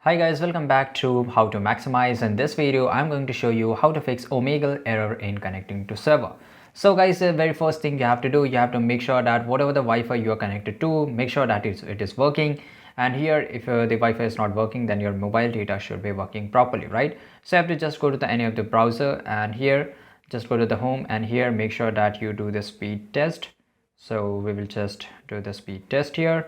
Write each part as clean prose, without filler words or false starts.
Hi guys, welcome back to How to Maximize. In this video, I'm going to show you how to fix Omegle error in connecting to server. So guys, the very first thing you have to do, you have to make sure that whatever the Wi-Fi you are connected to, make sure that it is working. And here, if the Wi-Fi is not working, then your mobile data should be working properly, right? So you have to just go to any of the browser, and here, just go to the home, and here, make sure that you do the speed test. So we will just do the speed test here,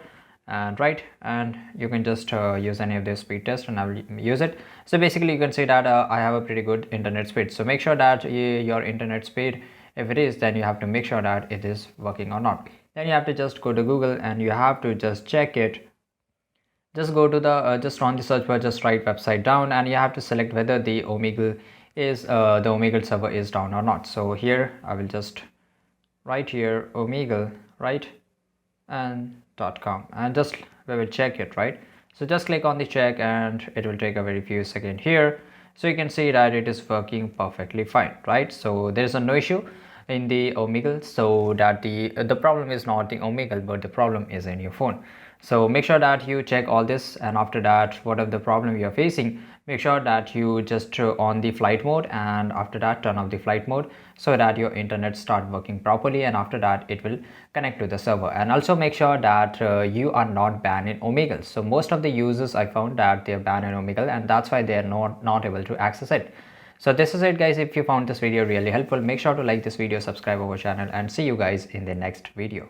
and you can just use any of this speed test and I will use it. So basically you can see that I have a pretty good internet speed. So make sure that your internet speed, if it is, then you have to make sure that it is working or not. Then you have to just go to Google and you have to just check it. Just go to the just on the search bar, just write website down, and you have to select whether the Omegle is the Omegle server is down or not. So here I will just write here Omegle, right, and .com, and just we will check it, right? So just click on the check and it will take a very few seconds here. So you can see that it is working perfectly fine, right? So there is no issue in the Omegle, so that the problem is not the Omegle, but the problem is in your phone. So make sure that you check all this, and after that, whatever the problem you are facing, make sure that you just on the flight mode, and after that turn off the flight mode so that your internet start working properly, and after that it will connect to the server. And also make sure that you are not banned in Omegle. So most of the users, I found that they are banned in Omegle, and that's why they are not able to access it. So this is it guys. If you found this video really helpful, make sure to like this video, subscribe our channel, and see you guys in the next video.